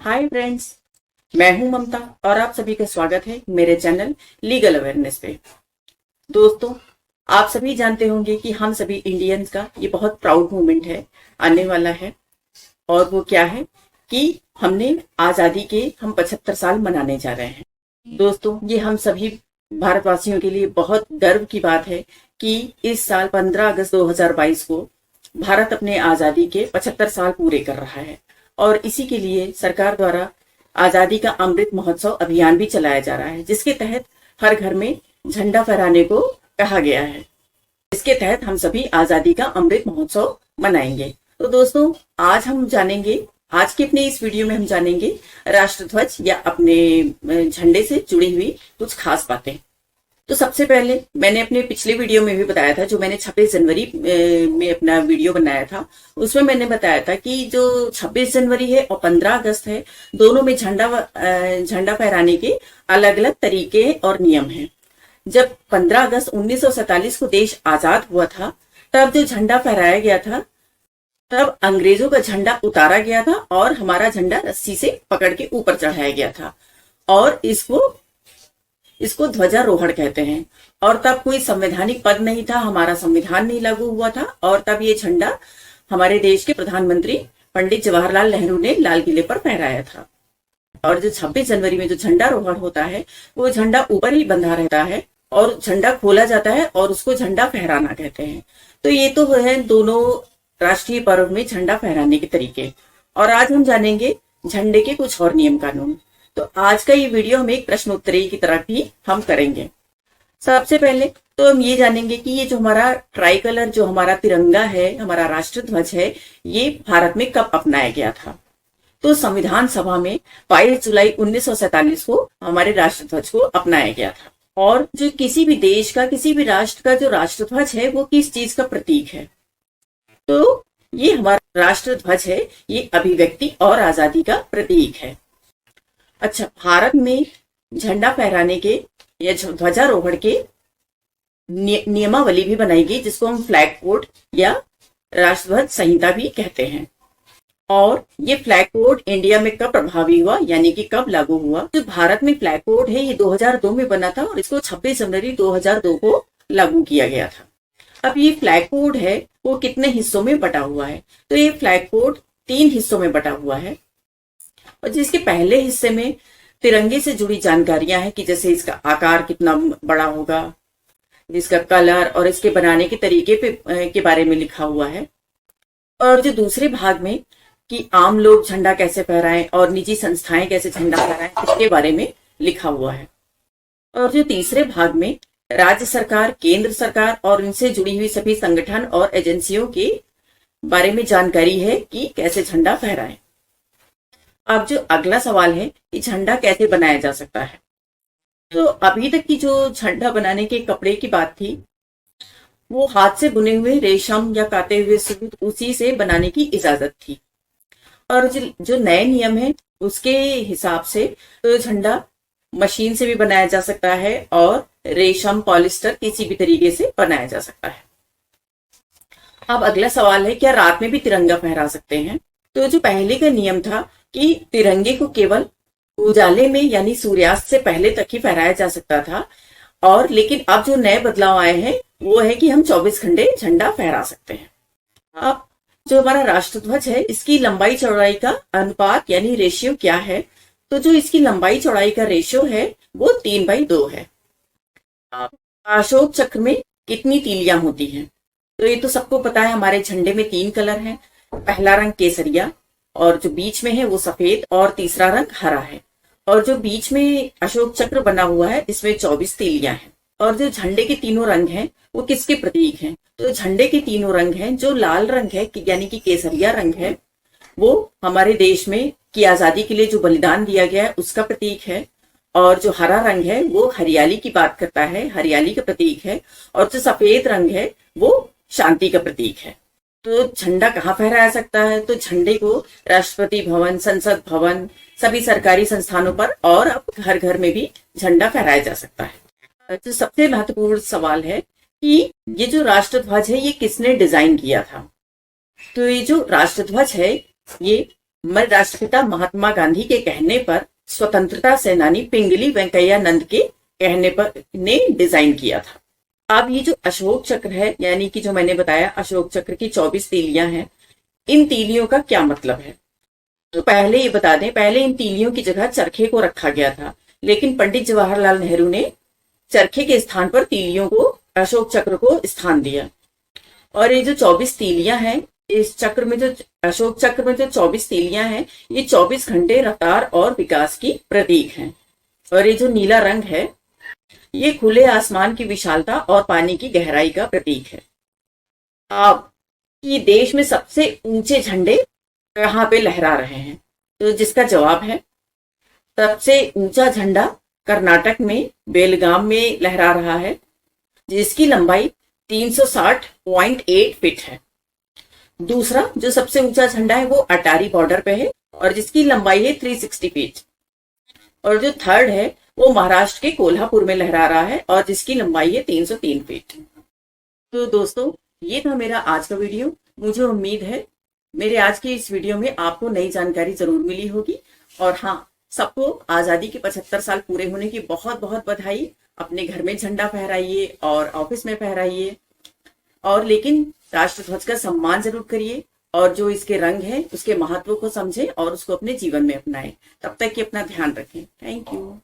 Hi friends, मैं हूं ममता और आप सभी का स्वागत है मेरे चैनल लीगल अवेयरनेस पे। दोस्तों, आप सभी जानते होंगे कि हम सभी इंडियंस का ये बहुत प्राउड मोमेंट है, आने वाला है। और वो क्या है कि हमने आजादी के हम 75 साल मनाने जा रहे हैं। दोस्तों, ये हम सभी भारतवासियों के लिए बहुत गर्व की बात है कि इस साल 15 अगस्त 2022 को भारत अपने आजादी के 75 साल पूरे कर रहा है। और इसी के लिए सरकार द्वारा आजादी का अमृत महोत्सव अभियान भी चलाया जा रहा है, जिसके तहत हर घर में झंडा फहराने को कहा गया है। इसके तहत हम सभी आजादी का अमृत महोत्सव मनाएंगे। तो दोस्तों, आज के अपने इस वीडियो में हम जानेंगे राष्ट्रध्वज या अपने झंडे से जुड़ी हुई कुछ खास बातें। तो सबसे पहले मैंने अपने पिछले वीडियो में भी बताया था, जो मैंने 26 जनवरी में अपना वीडियो बनाया था, उसमें मैंने बताया था कि जो 26 जनवरी है और 15 अगस्त है, दोनों में झंडा फहराने के अलग अलग तरीके और नियम हैं। जब 15 अगस्त 1947 को देश आजाद हुआ था, तब जो झंडा फहराया गया था, तब अंग्रेजों का झंडा उतारा गया था और हमारा झंडा रस्सी से पकड़ के ऊपर चढ़ाया गया था और इसको ध्वजारोहण कहते हैं। और तब कोई संवैधानिक पद नहीं था, हमारा संविधान नहीं लागू हुआ था, और तब ये झंडा हमारे देश के प्रधानमंत्री पंडित जवाहरलाल नेहरू ने लाल किले पर फहराया था। और जो 26 जनवरी में जो झंडारोहण होता है, वो झंडा ऊपर ही बंधा रहता है और झंडा खोला जाता है और उसको झंडा फहराना कहते हैं। तो ये तो है दोनों राष्ट्रीय पर्व में झंडा फहराने के तरीके। और आज हम जानेंगे झंडे के कुछ और नियम कानून। तो आज का ये वीडियो हम एक प्रश्नोत्तरी की तरह भी हम करेंगे। सबसे पहले तो हम ये जानेंगे कि ये जो हमारा ट्राई कलर, जो हमारा तिरंगा है, हमारा राष्ट्रध्वज है, ये भारत में कब अपनाया गया था। तो संविधान सभा में 22 जुलाई 1947 को हमारे राष्ट्रध्वज को अपनाया गया था। और जो किसी भी देश का, किसी भी राष्ट्र का जो राष्ट्रध्वज है, वो किस चीज का प्रतीक है। तो ये हमारा राष्ट्रध्वज है, ये अभिव्यक्ति और आजादी का प्रतीक है। अच्छा, भारत में झंडा फहराने के या ध्वजारोहण के नियमावली भी बनाई गई, जिसको हम फ्लैग कोड या राष्ट्रध्वज संहिता भी कहते हैं। और ये फ्लैग कोड इंडिया में कब प्रभावी हुआ, यानी कि कब लागू हुआ। जो भारत में फ्लैग कोड है, ये 2002 में बना था और इसको 26 जनवरी 2002 को लागू किया गया था। अब ये फ्लैग कोड है, वो कितने हिस्सों में बटा हुआ है। तो ये फ्लैग कोड 3 हिस्सों में बटा हुआ है। और जिसके पहले हिस्से में तिरंगे से जुड़ी जानकारियां हैं कि जैसे इसका आकार कितना बड़ा होगा, इसका कलर और इसके बनाने के तरीके के बारे में लिखा हुआ है। और जो दूसरे भाग में कि आम लोग झंडा कैसे फहराएं और निजी संस्थाएं कैसे झंडा फहराएं, इसके बारे में लिखा हुआ है। और जो तीसरे भाग में राज्य सरकार, केंद्र सरकार और इनसे जुड़ी हुई सभी संगठन और एजेंसियों के बारे में जानकारी है कि कैसे झंडा फहराएं। अब जो अगला सवाल है कि झंडा कैसे बनाया जा सकता है। तो अभी तक की जो झंडा बनाने के कपड़े की बात थी, वो हाथ से बुने हुए रेशम या काते हुए सूत, उसी से बनाने की इजाजत थी। और जो नए नियम है, उसके हिसाब से तो झंडा मशीन से भी बनाया जा सकता है और रेशम, पॉलिस्टर किसी भी तरीके से बनाया जा सकता है। अब अगला सवाल है, क्या रात में भी तिरंगा फहरा सकते हैं। तो जो पहले का नियम था कि तिरंगे को केवल उजाले में यानी सूर्यास्त से पहले तक ही फहराया जा सकता था, और लेकिन अब जो नए बदलाव आए हैं, वो है कि हम 24 घंटे झंडा फहरा सकते हैं। अब जो हमारा राष्ट्रध्वज है, इसकी लंबाई चौड़ाई का अनुपात यानी रेशियो क्या है। तो जो इसकी लंबाई चौड़ाई का रेशियो है, वो 3/2 है। अशोक चक्र में कितनी तीलियां होती हैं। तो ये तो सबको पता है, हमारे झंडे में 3 कलर हैं। पहला रंग केसरिया, और जो बीच में है वो सफेद, और तीसरा रंग हरा है। और जो बीच में अशोक चक्र बना हुआ है, इसमें 24 तीलियां हैं। और जो झंडे के तीनों रंग हैं, वो किसके प्रतीक हैं। तो झंडे के तीनों रंग हैं, जो लाल रंग है यानी कि केसरिया रंग है, वो हमारे देश में की आजादी के लिए जो बलिदान दिया गया है, उसका प्रतीक है। और जो हरा रंग है, वो हरियाली की बात करता है, हरियाली का प्रतीक है। और जो सफेद रंग है, वो शांति का प्रतीक है। तो झंडा कहाँ फहराया सकता है। तो झंडे को राष्ट्रपति भवन, संसद भवन, सभी सरकारी संस्थानों पर और अब घर घर में भी झंडा फहराया जा सकता है। तो सबसे महत्वपूर्ण सवाल है कि ये जो राष्ट्रध्वज है, ये किसने डिजाइन किया था। तो ये जो राष्ट्रध्वज है, ये हमारे राष्ट्रपिता महात्मा गांधी के कहने पर स्वतंत्रता सेनानी पिंगली वेंकैया नंद के कहने पर ने डिजाइन किया था। अब ये जो अशोक चक्र है, यानी कि जो मैंने बताया अशोक चक्र की 24 तीलियां हैं, इन तीलियों का क्या मतलब है? तो पहले ये बता दें, पहले इन तीलियों की जगह चरखे को रखा गया था, लेकिन पंडित जवाहरलाल नेहरू ने चरखे के स्थान पर तीलियों को, अशोक चक्र को स्थान दिया। और ये जो 24 तीलियां हैं, इस चक्र में जो अशोक चक्र में जो 24 तीलियां हैं, ये 24 घंटे रफ्तार और विकास की प्रतीक हैं। और ये जो नीला रंग है, ये खुले आसमान की विशालता और पानी की गहराई का प्रतीक है। अब ये देश में सबसे ऊंचे झंडे कहाँ पे लहरा रहे हैं? तो जिसका जवाब है, सबसे ऊंचा झंडा कर्नाटक में बेलगाम में लहरा रहा है, जिसकी लंबाई 360.8 फीट है। दूसरा जो सबसे ऊंचा झंडा है वो अटारी बॉर्डर पे है और जिसकी लंबाई है 360 फीट। और जो थर्ड है वो महाराष्ट्र के कोल्हापुर में लहरा रहा है और जिसकी लंबाई है 303 फीट। तो दोस्तों, ये था मेरा आज का वीडियो। मुझे उम्मीद है मेरे आज की इस वीडियो में आपको नई जानकारी जरूर मिली होगी। और हाँ, सबको आजादी के 75 साल पूरे होने की बहुत बहुत बधाई। अपने घर में झंडा फहराइए और ऑफिस में फहराइए, और लेकिन राष्ट्रध्वज का सम्मान जरूर करिए और जो इसके रंग है उसके महत्व को समझें और उसको अपने जीवन में अपनाएं। तब तक कि अपना ध्यान रखें। Thank you.